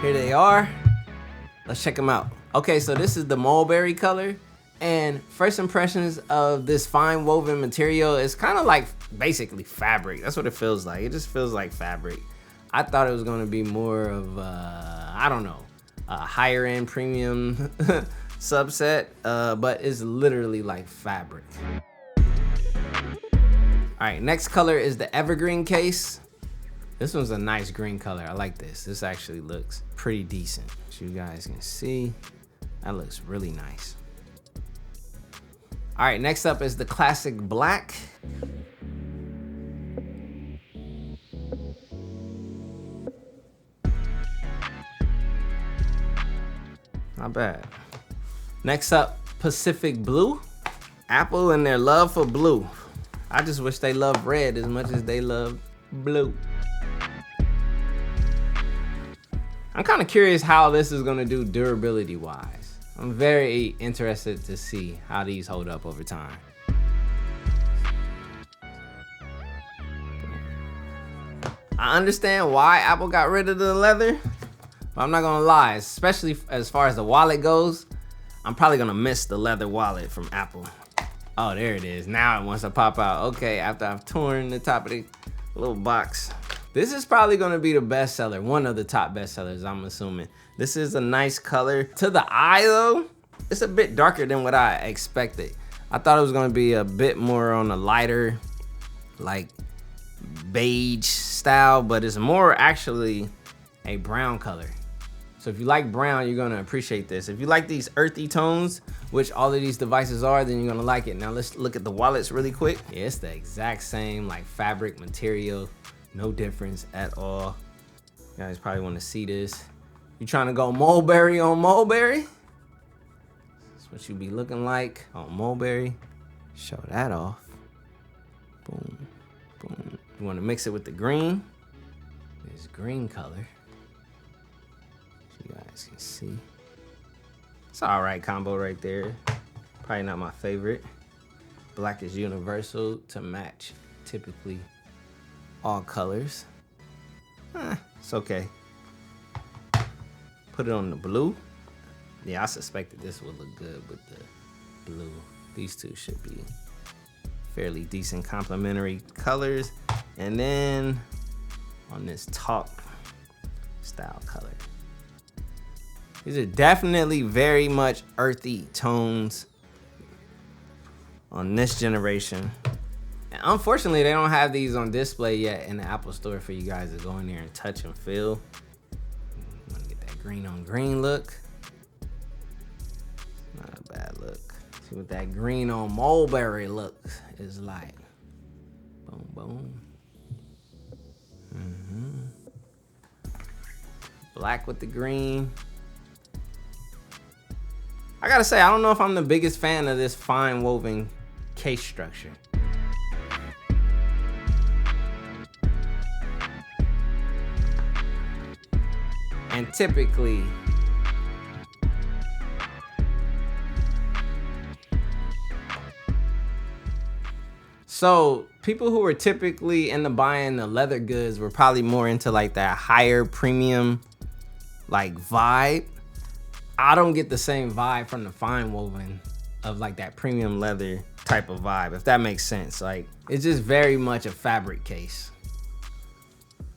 Here they are. Let's check them out. Okay, so this is the mulberry color. And first impressions of this fine woven material is kind of like basically fabric. That's what it feels like. It just feels like fabric. I thought it was gonna be more of, I don't know, a higher end premium subset, but it's literally like fabric. All right, next color is the evergreen case. This one's a nice green color. I like this. This actually looks pretty decent. As you guys can see, that looks really nice. All right, next up is the classic black. Not bad. Next up, Pacific blue. Apple and their love for blue. I just wish they loved red as much as they love blue. I'm kind of curious how this is gonna do durability wise. I'm very interested to see how these hold up over time. I understand why Apple got rid of the leather, but I'm not gonna lie, especially as far as the wallet goes, I'm probably gonna miss the leather wallet from Apple. Oh, there it is. Now it wants to pop out. Okay, after I've torn the top of the little box. This is probably gonna be the best seller, one of the top best sellers, I'm assuming. This is a nice color. To the eye though, it's a bit darker than what I expected. I thought it was gonna be a bit more on a lighter, like beige style, but it's more actually a brown color. So if you like brown, you're gonna appreciate this. If you like these earthy tones, which all of these devices are, then you're gonna like it. Now let's look at the wallets really quick. Yeah, it's the exact same like fabric material, no difference at all. You guys probably wanna see this. You trying to go mulberry on mulberry? That's what you be looking like on mulberry. Show that off. Boom, boom. You wanna mix it with the green. This green color. You guys can see. It's an all right combo right there. Probably not my favorite. Black is universal to match typically all colors. It's okay. Put it on the blue. Yeah, I suspected this would look good with the blue. These two should be fairly decent complementary colors. And then on this talk style color. These are definitely very much earthy tones on this generation. And unfortunately, they don't have these on display yet in the Apple Store for you guys to go in there and touch and feel. You wanna get that green on green look. Not a bad look. See what that green on mulberry look is like. Boom, boom. Black with the green. I gotta say, I don't know if I'm the biggest fan of this fine woven case structure. And typically, so people who were typically into buying the leather goods were probably more into like that higher premium like vibe. I don't get the same vibe from the fine woven of like that premium leather type of vibe, if that makes sense. Like, it's just very much a fabric case.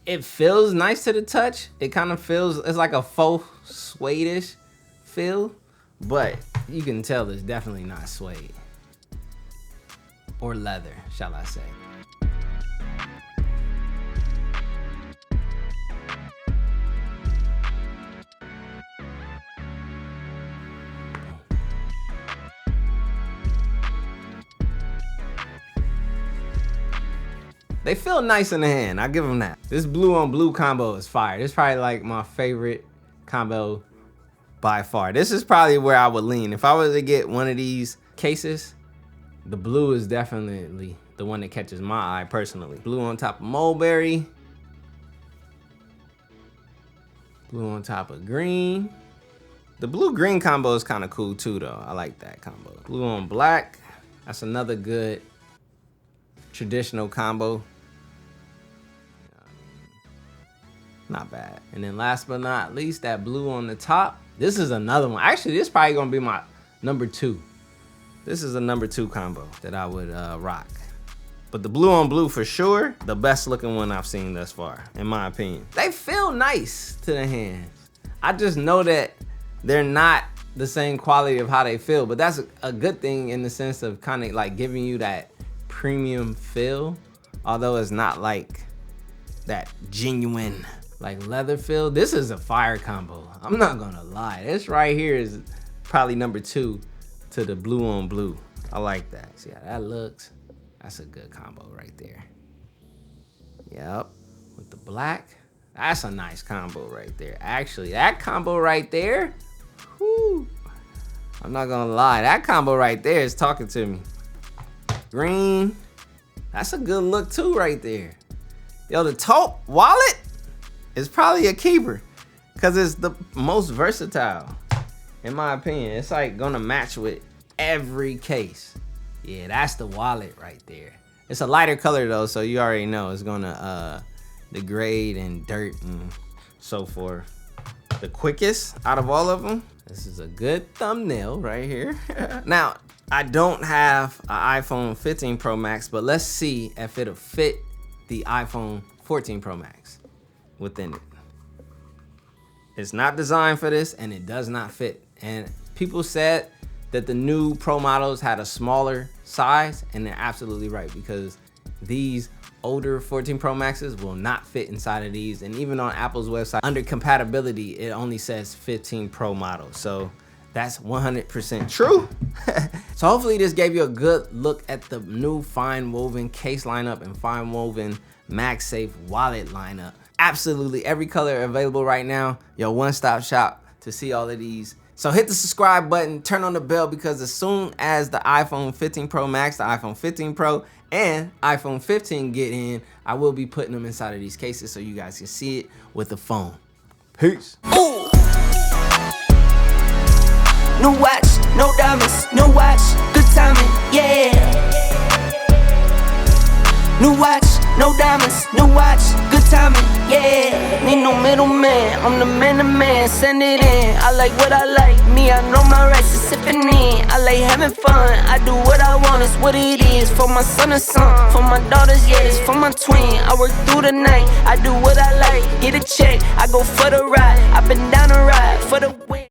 It feels nice to the touch. It kind of feels, it's like a faux suede-ish feel, but you can tell it's definitely not suede. Or leather, shall I say. They feel nice in the hand, I'll give them that. This blue on blue combo is fire. This is probably like my favorite combo by far. This is probably where I would lean. If I was to get one of these cases, the blue is definitely the one that catches my eye personally. Blue on top of mulberry. Blue on top of green. The blue-green combo is kind of cool too though. I like that combo. Blue on black. That's another good traditional combo. Not bad. And then last but not least, that blue on the top. This is another one. Actually, this is probably gonna be my number 2. This is a number 2 combo that I would rock. But the blue on blue for sure, the best looking one I've seen thus far, in my opinion. They feel nice to the hands. I just know that they're not the same quality of how they feel, but that's a good thing in the sense of kind of like giving you that premium feel, although it's not like that genuine like leather feel. This is a fire combo. I'm not gonna lie. This right here is probably number 2 to the blue on blue. I like that. See how that looks? That's a good combo right there. Yep, with the black. That's a nice combo right there. Actually, that combo right there, whew, I'm not gonna lie. That combo right there is talking to me. Green, that's a good look too right there. Yo, the taupe wallet is probably a keeper because it's the most versatile, in my opinion. It's like gonna match with every case. Yeah, that's the wallet right there. It's a lighter color though, so you already know it's gonna degrade and dirt and so forth. The quickest out of all of them. This is a good thumbnail right here. Now, I don't have an iPhone 15 Pro Max, but let's see if it'll fit the iPhone 14 Pro Max within it. It's not designed for this and it does not fit. And people said that the new Pro models had a smaller size, and they're absolutely right because these older 14 Pro Maxes will not fit inside of these. And even on Apple's website, under compatibility, it only says 15 Pro model. So that's 100% true. So hopefully this gave you a good look at the new fine woven case lineup and fine woven MagSafe wallet lineup. Absolutely every color available right now. Your one-stop shop to see all of these. So hit the subscribe button, turn on the bell, because as soon as the iPhone 15 Pro Max, the iPhone 15 Pro, and iPhone 15 get in, I will be putting them inside of these cases so you guys can see it with the phone. Peace. Ooh. No watch, no diamonds, no watch, good timing, yeah. New watch, no diamonds, no watch, good timing, yeah. Need no middleman, I'm the man to man, send it in. I like what I like, me, I know my rights, it's sipping in. I like having fun, I do what I want, it's what it is. For my son and son, for my daughters, yeah, it's for my twin. I work through the night, I do what I like, get a check, I go for the ride. I've been down the ride for the win.